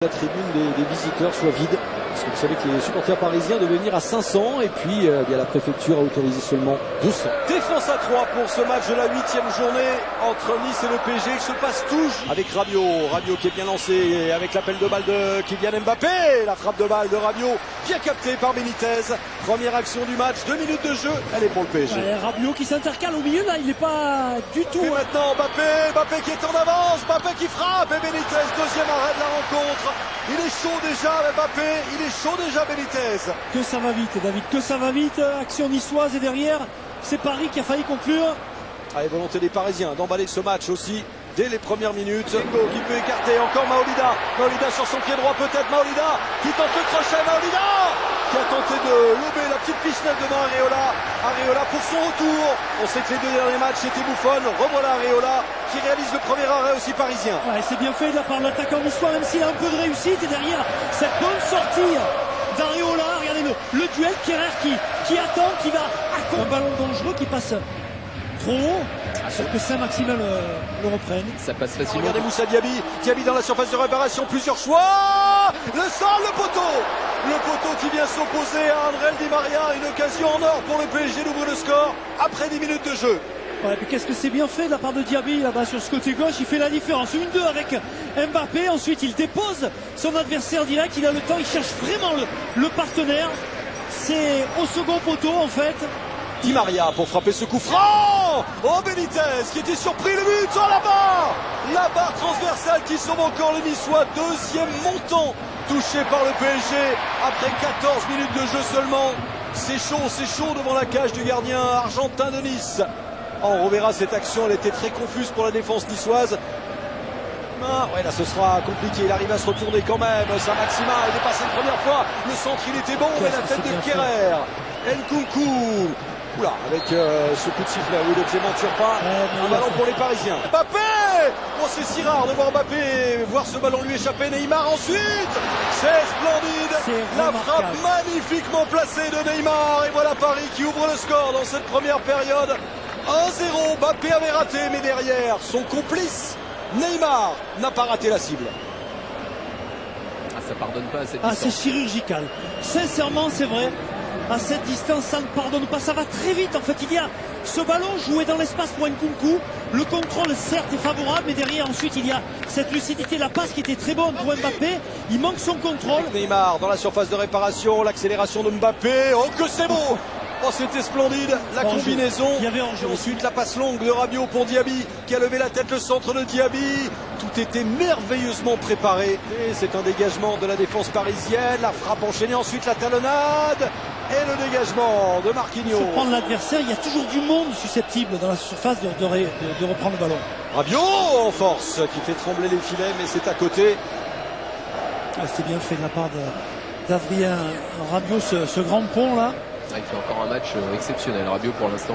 La tribune des visiteurs soit vide, parce que vous savez que les supporters parisiens devaient venir à 500 et puis la préfecture a autorisé seulement 200. Défense à 3 pour ce match de la 8e journée entre Nice et le PSG qui se passe toujours avec Rabiot qui est bien lancé avec l'appel de balle de Kylian Mbappé, la frappe de balle de Rabiot bien captée par Benitez. Première action du match, 2 minutes de jeu, elle est pour le PSG. Ouais, Rabiot qui s'intercale au milieu là, il n'est pas du tout. Et maintenant Mbappé qui est en avance, Mbappé qui frappe et Benitez, deuxième arrêt de la rencontre. Il est chaud déjà Mbappé, il est chaud déjà Benitez. Que ça va vite David, que ça va vite, action niçoise et derrière c'est Paris qui a failli conclure. Allez, volonté des Parisiens d'emballer ce match aussi dès les premières minutes. Zingo qui peut écarter, encore Maolida sur son pied droit peut-être, Maolida qui tente le crochet, Maolida qui a tenté de lober la petite pichenette devant Areola pour son retour. On sait que les deux derniers matchs étaient bouffonnes, revoilà Areola qui réalise le premier arrêt aussi parisien. Ouais, c'est bien fait de la part de l'attaquant niçois, même s'il a un peu de réussite, et derrière cette bonne sortie d'Areola, regardez le duel, Kerrer qui attend, qui va un ballon dangereux qui passe trop haut. Sauf que Saint-Maximin le reprenne. Ça passe facilement. Regardez Moussa Diaby dans la surface de réparation, plusieurs choix. Le sol, le poteau qui vient s'opposer à André Di Maria. Une occasion en or pour le PSG d'ouvrir le score après 10 minutes de jeu. Ouais, puis qu'est-ce que c'est bien fait de la part de Diaby là-bas sur ce côté gauche, il fait la différence. 1-2 avec Mbappé, ensuite il dépose son adversaire direct, il a le temps, il cherche vraiment le partenaire. C'est au second poteau en fait. Di Maria pour frapper ce coup franc. Oh, Benitez qui était surpris, le but, oh la barre transversale qui sauve encore le Niçois. Deuxième montant touché par le PSG après 14 minutes de jeu seulement. C'est chaud devant la cage du gardien argentin de Nice. Oh, on reverra cette action, elle était très confuse pour la défense niçoise. Ouais, là ce sera compliqué, il arrive à se retourner quand même. Saint-Maximin, il est passé une première fois, le centre il était bon, mais la tête de Kerrer. Nkunku. Oula, avec ce coup de sifflet, oui, de Clément Turpin, un ballon pour les Parisiens. Mbappé! Oh, c'est si rare de voir Mbappé voir ce ballon lui échapper. Neymar ensuite! C'est splendide! La frappe magnifiquement placée de Neymar. Et voilà Paris qui ouvre le score dans cette première période. 1-0, Mbappé avait raté, mais derrière, son complice, Neymar, n'a pas raté la cible. Ah, ça pardonne pas à cette distance. distance. C'est chirurgical. Sincèrement, c'est vrai. À cette distance, ça ne pardonne pas, ça va très vite en fait. Il y a ce ballon joué dans l'espace pour Nkunku, le contrôle certes est favorable, mais derrière ensuite il y a cette lucidité, la passe qui était très bonne pour Mbappé, il manque son contrôle. Neymar dans la surface de réparation, l'accélération de Mbappé, oh que c'est beau! Oh, c'était splendide, la combinaison. Il y avait enjeu. Ensuite la passe longue de Rabiot pour Diaby qui a levé la tête, le centre de Diaby. Tout était merveilleusement préparé. Et c'est un dégagement de la défense parisienne, la frappe enchaînée, ensuite la talonnade et le dégagement de Marquinhos. Surprendre l'adversaire, il y a toujours du monde susceptible dans la surface de reprendre le ballon. Rabiot en force qui fait trembler les filets, mais c'est à côté. Ah, c'est bien fait de la part d'Adrien Rabiot, ce grand pont là. Il fait encore un match exceptionnel, Rabiot pour l'instant.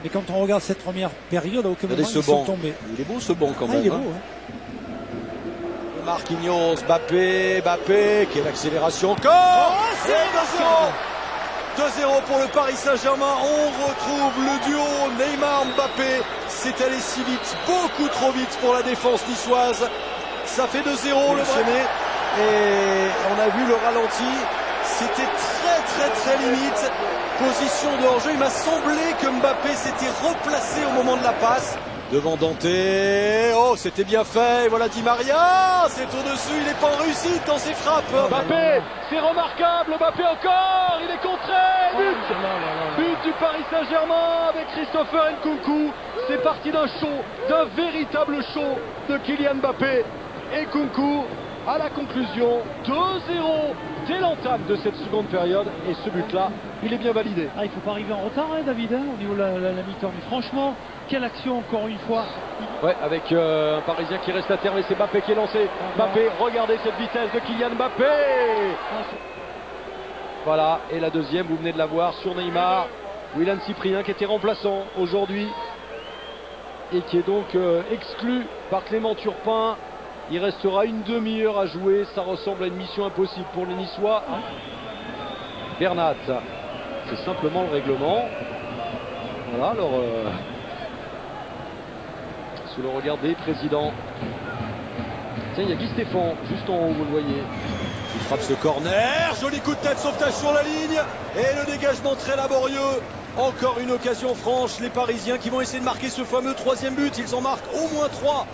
Mais quand on regarde cette première période, à aucun moment ils sont tombés. Il est beau ce banc quand même. Il est beau, hein. Marquinhos, Mbappé, quelle accélération encore. Oh, c'est 2-0 pour le Paris Saint-Germain. On retrouve le duo Neymar-Mbappé. C'est allé si vite, beaucoup trop vite pour la défense niçoise. Ça fait 2-0 le premier. Et on a vu le ralenti. C'était très limite. Position de hors-jeu. Il m'a semblé que Mbappé s'était replacé au moment de la passe. Devant Dante. Oh, c'était bien fait. Et voilà Di Maria. C'est au-dessus. Il n'est pas en réussite dans ses frappes. Mbappé, c'est remarquable. Mbappé encore. Il est contré. But du Paris Saint-Germain avec Christopher Nkunku. C'est parti d'un show, d'un véritable show de Kylian Mbappé. Et Nkunku à la conclusion, 2-0 dès l'entame de cette seconde période. Et ce but-là, il est bien validé. Ah, il ne faut pas arriver en retard, hein, David, hein, au niveau de la mi-temps. Mais franchement, quelle action encore une fois. Ouais, avec un Parisien qui reste à terme et c'est Mbappé qui est lancé. Mbappé, regardez cette vitesse de Kylian Mbappé. Voilà, et la deuxième, vous venez de la voir sur Neymar. Willian Cyprien qui était remplaçant aujourd'hui et qui est donc exclu par Clément Turpin. Il restera une demi-heure à jouer, ça ressemble à une mission impossible pour les Niçois. Bernat, c'est simplement le règlement. Voilà, alors sous le regard des présidents. Tiens, il y a Guy Stéphane, juste en haut, vous le voyez. Il frappe ce corner, joli coup de tête, sauvetage sur la ligne, et le dégagement très laborieux. Encore une occasion franche, les Parisiens qui vont essayer de marquer ce fameux 3e but. Ils en marquent au moins 3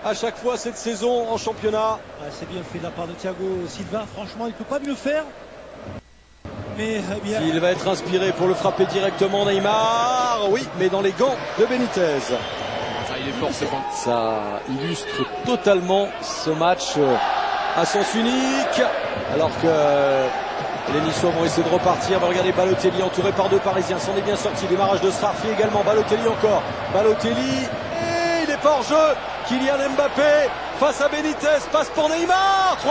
à chaque fois cette saison en championnat. C'est bien fait de la part de Thiago Silva, franchement il ne peut pas mieux faire. Mais bien... Il va être inspiré pour le frapper directement, Neymar. Oui, mais dans les gants de Benitez. Ça, il est fort, c'est bon. Ça illustre totalement ce match à sens unique. Alors que les Niçois vont essayer de repartir. Va regarder Balotelli entouré par 2 Parisiens. S'en est bien sorti. Démarrage de Srarfi également. Balotelli encore. Balotelli. Et il est pas hors jeu. Kylian Mbappé face à Benitez. Passe pour Neymar. 3-0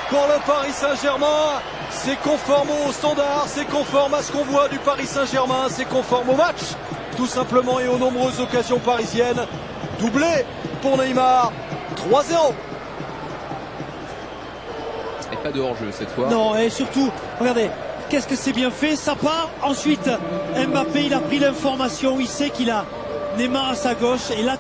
pour le Paris Saint-Germain. C'est conforme au standard. C'est conforme à ce qu'on voit du Paris Saint-Germain. C'est conforme au match. Tout simplement et aux nombreuses occasions parisiennes. Doublé pour Neymar. 3-0. Et pas de hors-jeu cette fois. Non, et surtout, regardez, qu'est-ce que c'est bien fait, ça part. Ensuite, Mbappé, il a pris l'information, il sait qu'il a Neymar à sa gauche, et là...